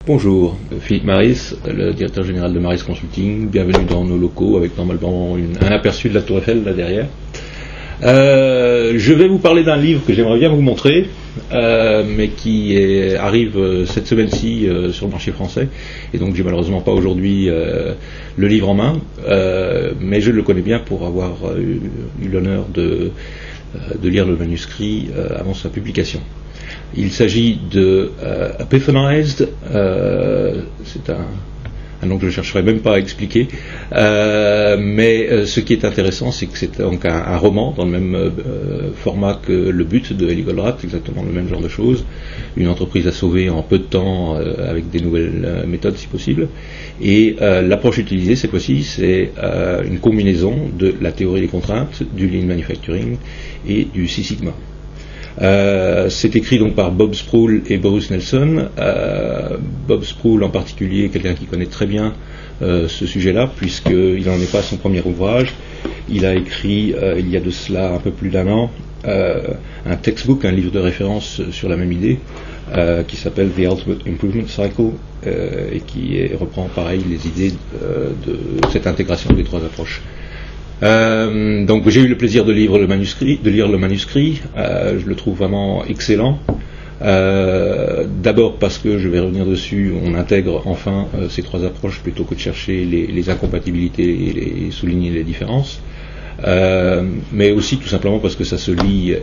Bonjour, Philippe Maris, le directeur général de Maris Consulting. Bienvenue dans nos locaux avec normalement un aperçu de la Tour Eiffel là derrière. Je vais vous parler d'un livre que j'aimerais bien vous montrer, mais qui arrive cette semaine-ci sur le marché français. Et donc j'ai malheureusement pas aujourd'hui le livre en main, mais je le connais bien pour avoir eu l'honneur de lire le manuscrit avant sa publication. Il s'agit de Epiphanized, c'est un nom que je ne chercherai même pas à expliquer, mais ce qui est intéressant, c'est que c'est donc un roman dans le même format que Le But de Eli Goldratt, exactement le même genre de choses, une entreprise à sauver en peu de temps avec des nouvelles méthodes si possible, et l'approche utilisée cette fois-ci, c'est une combinaison de la théorie des contraintes, du Lean Manufacturing et du Six Sigma. C'est écrit donc par Bob Sproul et Bruce Nelson. Bob Sproul en particulier, quelqu'un qui connaît très bien ce sujet-là, puisqu'il n'en est pas à son premier ouvrage. Il a écrit, il y a de cela un peu plus d'un an, un textbook, un livre de référence sur la même idée, qui s'appelle The Ultimate Improvement Cycle, et qui reprend pareil les idées de cette intégration des trois approches. Donc j'ai eu le plaisir de lire le manuscrit, je le trouve vraiment excellent. D'abord parce que, je vais revenir dessus, on intègre enfin ces trois approches plutôt que de chercher les incompatibilités et souligner les différences. Mais aussi tout simplement parce que ça se lit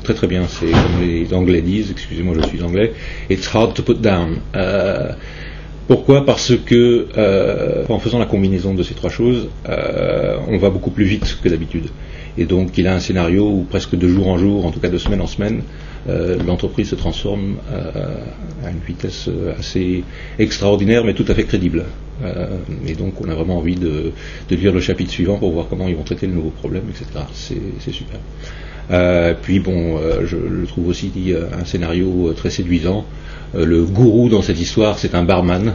très très bien. C'est comme les Anglais disent, excusez-moi je suis anglais, it's hard to put down. Pourquoi ? Parce que en faisant la combinaison de ces trois choses, on va beaucoup plus vite que d'habitude. Et donc il a un scénario où presque de jour en jour, en tout cas de semaine en semaine, l'entreprise se transforme à une vitesse assez extraordinaire, mais tout à fait crédible. Et donc on a vraiment envie de lire le chapitre suivant pour voir comment ils vont traiter le nouveau problème, etc. C'est super. Puis bon, je le trouve aussi un scénario très séduisant. Le gourou dans cette histoire, c'est un barman,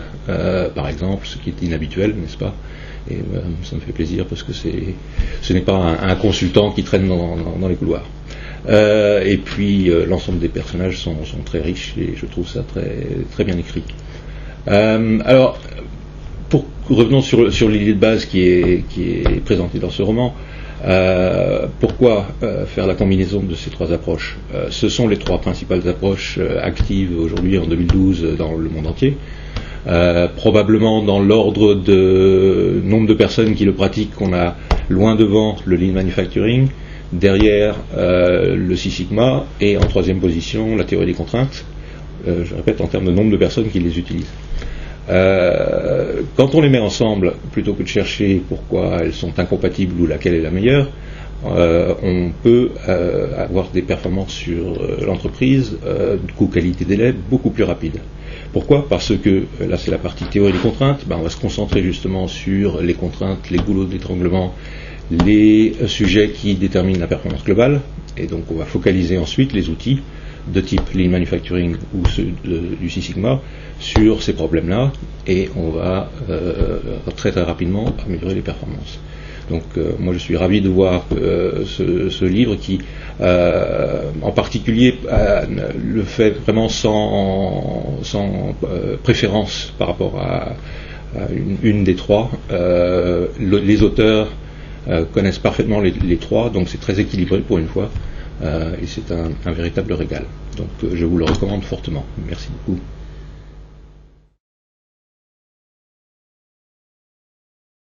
par exemple, ce qui est inhabituel, n'est-ce pas ? Et ça me fait plaisir parce que ce n'est pas un consultant qui traîne dans les couloirs. Et puis l'ensemble des personnages sont très riches et je trouve ça très, très bien écrit. Alors, revenons sur l'idée de base qui est présentée dans ce roman. Pourquoi faire la combinaison de ces trois approches ? Ce sont les trois principales approches actives aujourd'hui en 2012 dans le monde entier. Probablement dans l'ordre de nombre de personnes qui le pratiquent, on a loin devant le Lean Manufacturing, derrière le Six Sigma et en troisième position la théorie des contraintes, je répète en termes de nombre de personnes qui les utilisent. Quand on les met ensemble, plutôt que de chercher pourquoi elles sont incompatibles ou laquelle est la meilleure, on peut avoir des performances sur l'entreprise, coût qualité délai beaucoup plus rapides. Pourquoi ? Parce que, là c'est la partie théorie des contraintes, on va se concentrer justement sur les contraintes, les goulots d'étranglement, les sujets qui déterminent la performance globale, et donc on va focaliser ensuite les outils de type Lean Manufacturing ou ceux du Six Sigma sur ces problèmes-là, et on va très très rapidement améliorer les performances. Donc moi je suis ravi de voir ce livre qui en particulier le fait vraiment sans préférence par rapport à une des trois. Les auteurs connaissent parfaitement les trois, donc c'est très équilibré pour une fois, et c'est un véritable régal. Donc je vous le recommande fortement. Merci beaucoup.